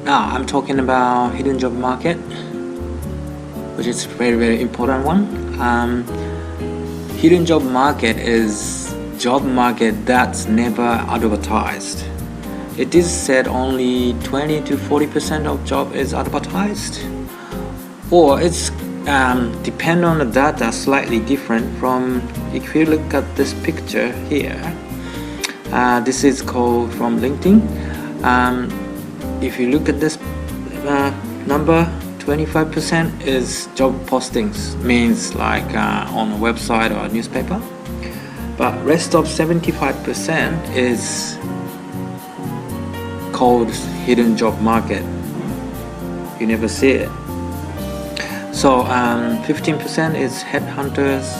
Now I'm talking about hidden job market, which is very important one. Hidden job market is job market that's never advertised. It is said only 20 to 40% of job is advertised, or it's depend on the data slightly different from. If you look at this picture here, this is called from LinkedIn. If you look at this number, 25% is job postings, means like on a website or a newspaper, but rest of 75% is called hidden job market. You never see it. So 15% is headhunters,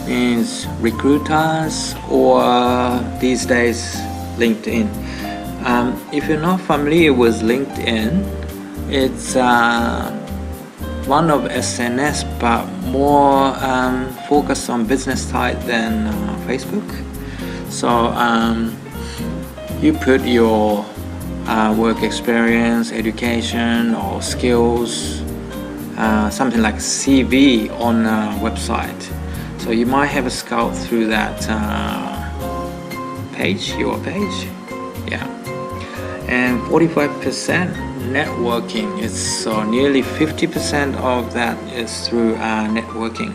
means recruiters, or these days LinkedIn. If you're not familiar with LinkedIn, it's one of SNS but more focused on business side than Facebook. So you put your work experience, education or skills, something like CV on a website. So you might have a scout through that page, your page. Yeah. And 45% networking. It's so nearly 50% of that is through networking.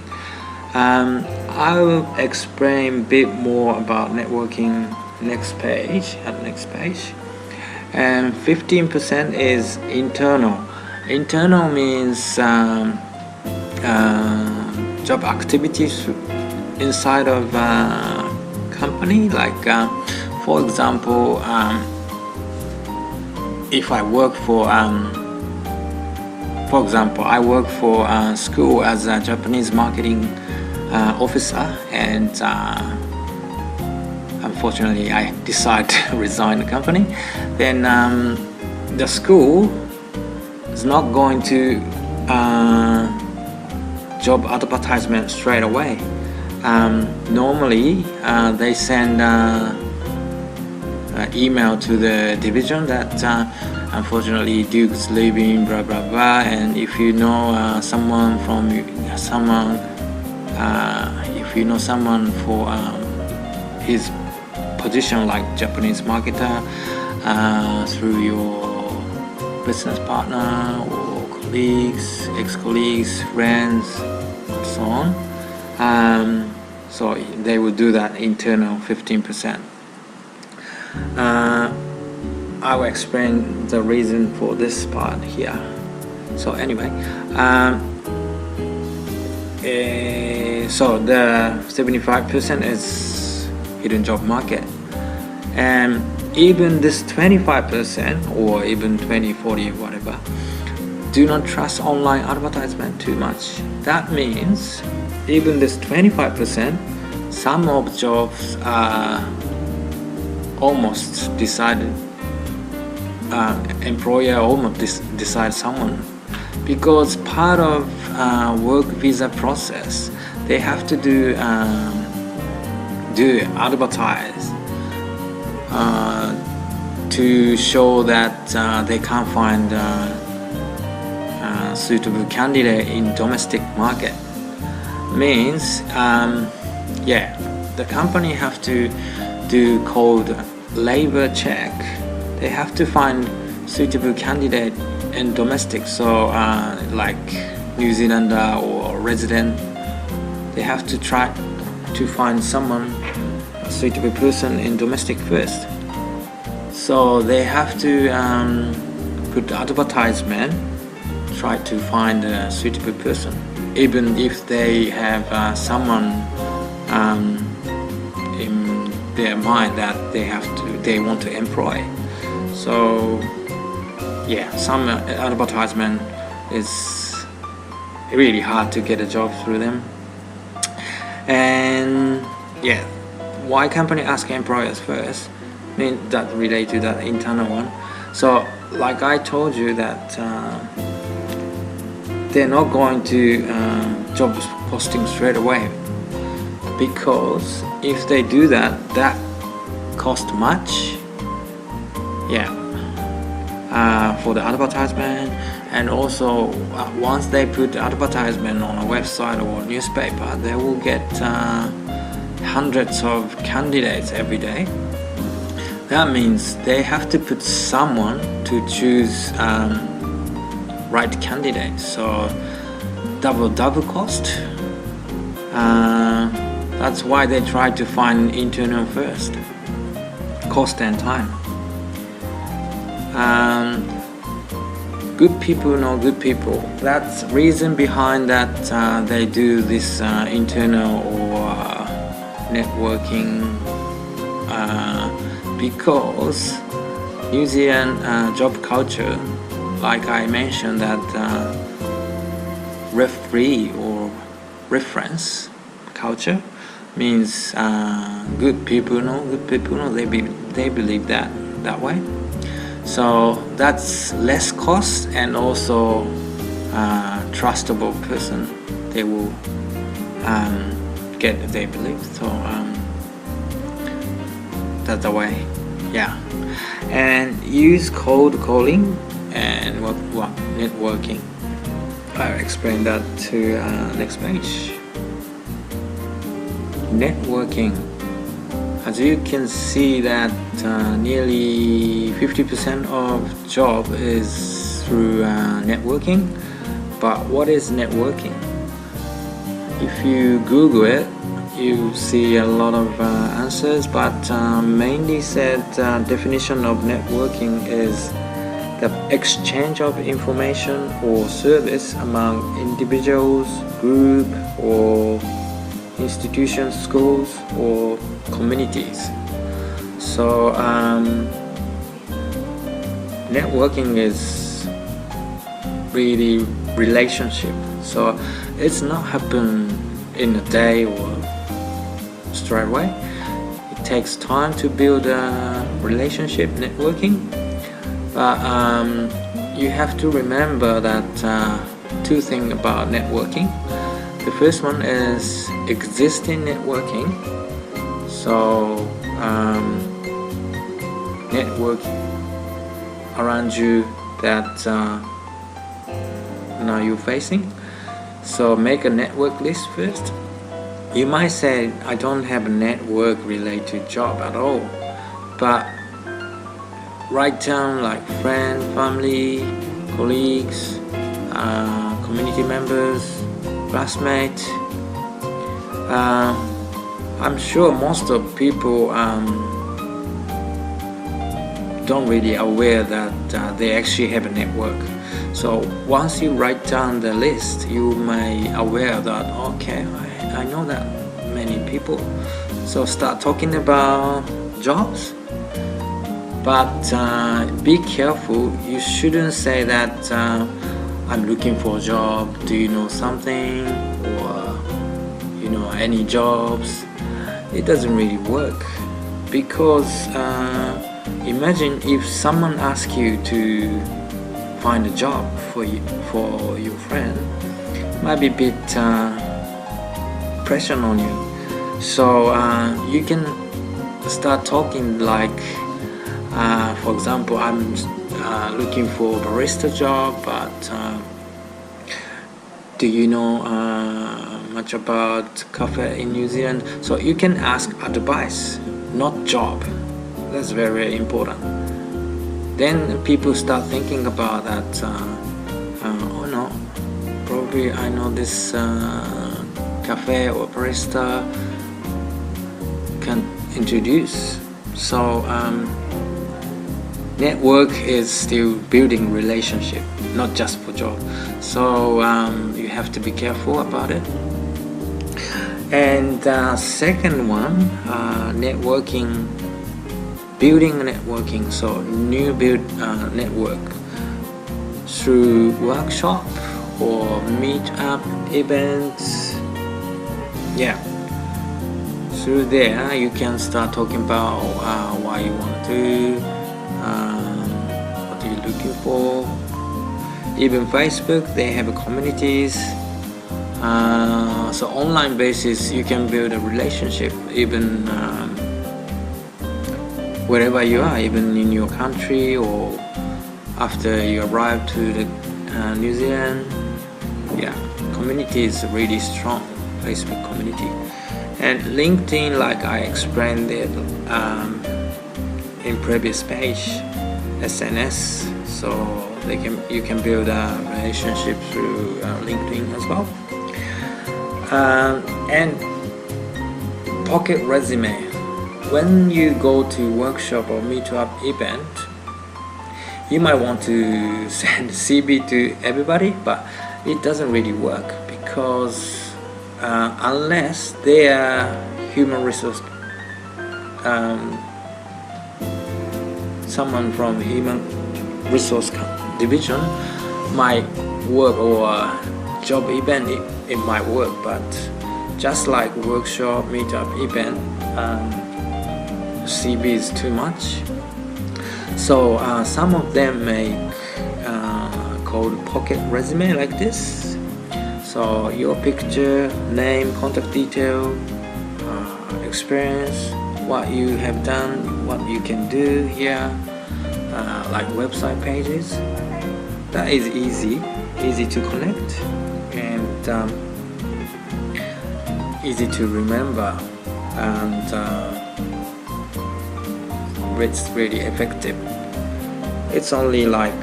I will explain a bit more about networking next page. And 15% is internal. Internal means job activities inside of company. Like for example, if I work for I work for a school as a Japanese marketing officer, and unfortunately I decided to resign the company. Then the school is not going to job advertisement straight away. Normally they send email to the division that unfortunately Duke's leaving, blah blah blah, and if you know someone for his position like Japanese marketer through your business partner or colleagues, ex-colleagues, friends, so on. So they will do that internal 15%. I will explain the reason for this part here. So anyway, so the 75% is hidden job market, and even this 25% or even 20, 40, whatever, do not trust online advertisement too much. That means even this 25%, some of jobs are almost decided, employer almost decide someone, because part of work visa process they have to do advertise to show that they can't find suitable candidate in domestic market. Means the company have to do called labor check. They have to find suitable candidate in domestic, so like New Zealander or resident, they have to try to find someone, a suitable person in domestic first. So they have to put advertisement, try to find a suitable person, even if they have someone in their mind that they want to employ. So some advertisement is really hard to get a job through them. And why company ask employers first, I mean that relate to that internal one. So like I told you that they're not going to job posting straight away, because if they do that, that cost much. for the advertisement. And also once they put the advertisement on a website or newspaper, they will get hundreds of candidates every day. That means they have to put someone to choose right candidate, so double cost. That's why they try to find internal first, cost and time. Good people know good people. That's reason behind that they do this internal or networking, because New Zealand job culture, like I mentioned, that referee or reference culture means good people know good people know. They believe that way. So that's less cost and also trustable person they will get, they believe. So that's the way. Yeah. And use cold calling and what networking. I'll explain that to next page. Networking. As you can see that nearly 50% of job is through networking. But what is networking? If you Google it, you see a lot of answers, but mainly said definition of networking is the exchange of information or service among individuals, group, or institutions, schools, or communities. So networking is really relationship. So it's not happen in a day or straight away. It takes time to build a relationship, networking. But you have to remember that two things about networking. The first one is existing networking. So network around you that now you're facing. So make a network list first. You might say, I don't have a network related job at all, but write down like friend, family, colleagues, community members, classmates. I'm sure most of people don't really aware that they actually have a network. So once you write down the list, you may aware that okay, I know that many people. So start talking about jobs. But be careful, you shouldn't say that I'm looking for a job, do you know something, or you know any jobs. It doesn't really work, because imagine if someone asks you to find a job for your friend, it might be a bit pressure on you. So you can start talking like, for example, I'm looking for a barista job, but do you know much about cafe in New Zealand? So you can ask advice, not job. That's very important. Then people start thinking about that. Oh no, probably I know this cafe or barista can introduce. So network is still building relationship, not just for job. So you have to be careful about it. And second one, networking, building networking. So new build network through workshop or meet up events. Yeah, through there you can start talking about why you want to, what are you looking for. Even Facebook, they have communities. So online basis you can build a relationship even wherever you are, even in your country or after you arrive to the New Zealand. Yeah, community is really strong, Facebook community. And LinkedIn, like I explained it in previous page, SNS, so you can build a relationship through LinkedIn as well. And pocket resume. When you go to workshop or meetup event, you might want to send CV to everybody, but it doesn't really work, because unless they are human resource, someone from human resource division might work, or job event it might work, but just like workshop, meetup event, CV is too much. So some of them make called pocket resume like this. So your picture, name, contact detail, experience, what you have done, what you can do here, like website pages. That is easy to connect, and easy to remember, and it's really effective. It's only like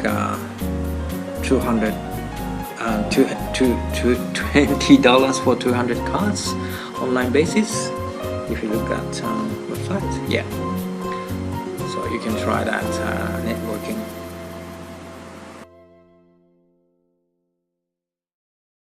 $20 for 200 cards online basis, if you look at website. Yeah, so you can try that networking.